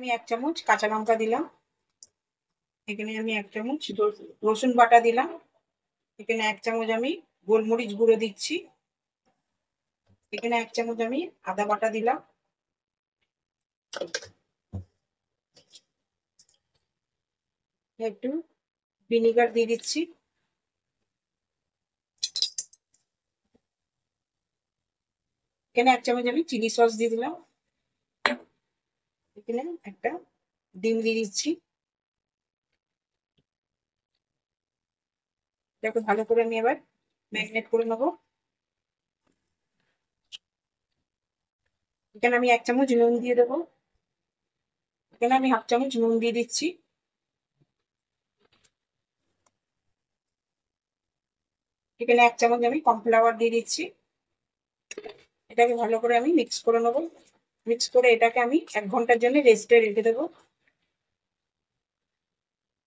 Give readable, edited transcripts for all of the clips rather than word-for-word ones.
আমি 1 চামচ কাঁচা লঙ্কা দিলাম। এখানে আমি 1 চামচ রসুন বাটা দিলাম। এখানে 1 চামচ আমি গোলমরিচ গুঁড়ো দিচ্ছি। এখানে 1 চামচ আমি আদা বাটা দিলাম। একটু ভিনিগার দিয়ে দিচ্ছি। এখানে 1 চামচ আমি চিলি সস দিয়ে দিলাম। এখানে একটা ডিম দিয়ে দিচ্ছি। এটাকে ভালো করে আমি এবার ম্যারিনেট করে নেবো। এখানে আমি 1 চামচ নুন দিয়ে দেবো। এখানে আমি 1/2 চামচ নুন দিয়ে দিচ্ছি। এখানে 1 চামচ আমি কর্নফ্লাওয়ার দিয়ে দিচ্ছি। এটাকে ভালো করে আমি মিক্স করে নেবো। মিক্স করে এটাকে আমি 1 ঘন্টার জন্য রেস্টে রেখে দেবো।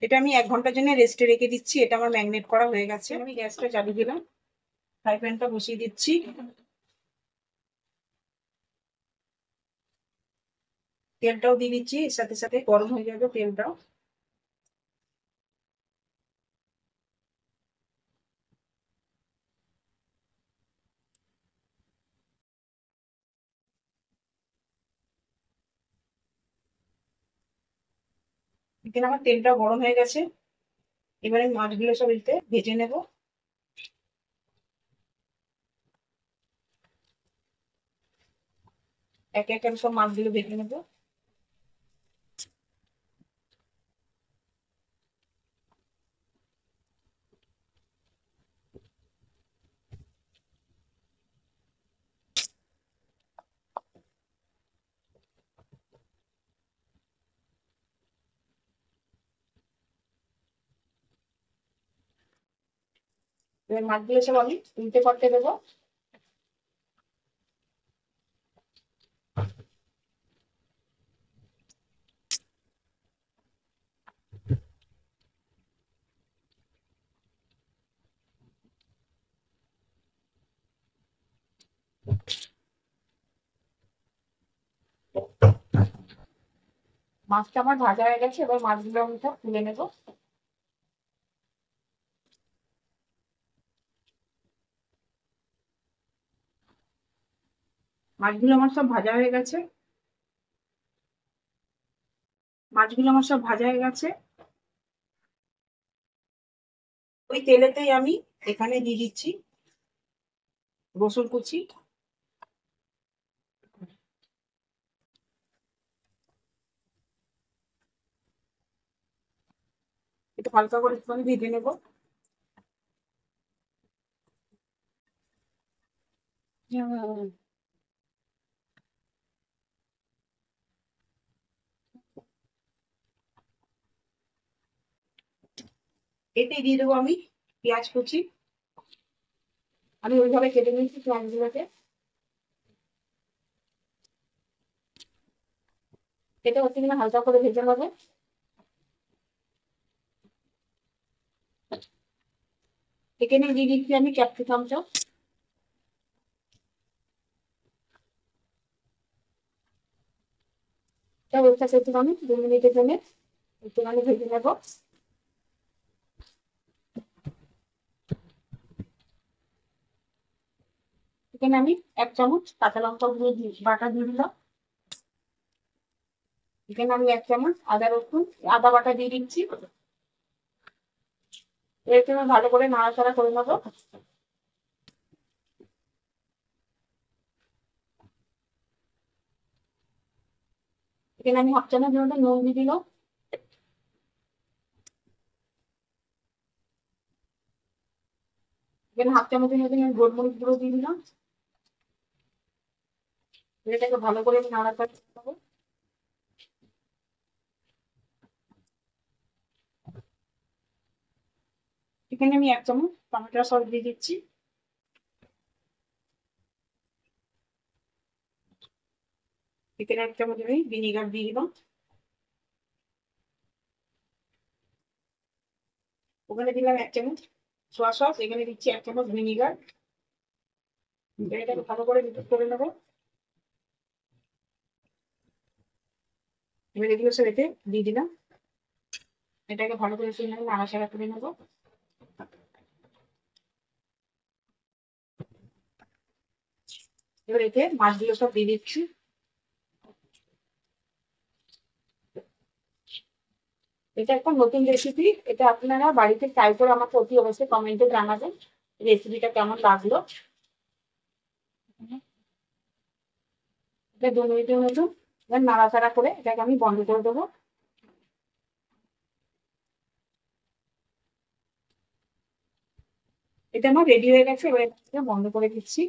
এটা আমি 1 ঘন্টার জন্য রেস্টে রেখে দিচ্ছি। এটা আমার ম্যারিনেট করা হয়ে গেছে। আমি গ্যাসটা চালিয়ে দিলাম। ফ্রাই প্যানটা বসিয়ে দিচ্ছি। তেলটাও দিয়ে দিচ্ছি, এর সাথে সাথে গরম হয়ে যাবে তেলটাও। এখানে আমার তেলটা গরম হয়ে গেছে। এবারে মাছগুলো সব এতে ভেজে নেব। একে একে সব মাছগুলো ভেজে নেব। এবার মাছগুলো সব আমি উল্টে পাল্টে দেবো। মাছটা আমার ভাজা হয়ে গেছে। এবার মাছগুলো আমি সব তুলে নেব। মাছগুলো আমার সব ভাজা হয়ে গেছে। মাছগুলো আমার সব ভাজা হয়ে গেছে। ওই তেলেতেই আমি এখানে দিয়ে দিচ্ছি রসুন কুচি। একটু হালকা করে একটু আমি ভেজে নেবো। এতে দিয়ে দেবো আমি পেঁয়াজ কুচি। আমি ওইভাবে কেটে নিয়েছি পেঁয়াজগুলোকে। এটা হচ্ছে কিনা হালকা করে ভেজে নেবো। এখানে দিয়ে দিচ্ছি আমি ক্যাপসিকামটা। ওর সাথে একটুখানি 2 মিনিটের জন্য একটুখানি ভেজে নেবো। এখানে আমি 1 চামচ কাঁচা লঙ্কা বাটা দিয়ে দিলাম। এখানে আমি 1 চামচ আদা বাটা দিয়ে দিচ্ছি। এর জন্য ভালো করে নাড়াচাড়া করে নেবো। এখানে আমি 1/2 চামচ মতো নুন দিয়ে দিলাম। এখানে 1/2 চামচের মতো আমি গোলমরিচ গুঁড়ো দিয়ে দিলাম। এটাকে ভালো করে নাড়াচাড়া করে নেবো। এখানে আমি 1 চামচ টমেটো সস দিয়ে দিচ্ছি। এখানে 1 চামচ আমি ভিনিগার দিয়ে দিলাম। ওখানে দিলাম 1 চামচ সোয়া সস। এখানে দিচ্ছি 1 চামচ ভিনিগার। এটাকে ভালো করে মিক্স করে নেবো। এবার এগুলো সব এতে দিয়ে দিলাম। এটাকে ভালো করে নাড়াচাড়া করে নেবো। এবার এতে মাছগুলো সব দিয়ে দিচ্ছি। এটা একটা নতুন রেসিপি, এটা আপনারা বাড়িতে ট্রাই করে আমাকে অতি অবশ্যই কমেন্টে জানাবেন রেসিপিটা কেমন লাগলো। এটা 2 মিনিটের মতো নাড়াচাড়া করে এটাকে আমি বন্ধ করে দেবো। এটা আমার রেডি হয়ে গেছে, এবার বন্ধ করে দিচ্ছি।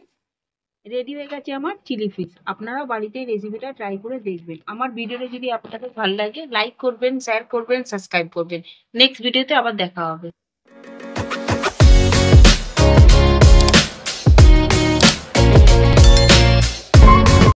রেডি হয়ে গেছে আমার চিলি ফিশ। আপনারাও বাড়িতে এই রেসিপিটা ট্রাই করে দেখবেন। আমার ভিডিওটা যদি আপনাদের ভালো লাগে লাইক করবেন, শেয়ার করবেন, সাবস্ক্রাইব করবেন। নেক্সট ভিডিওতে আবার দেখা হবে।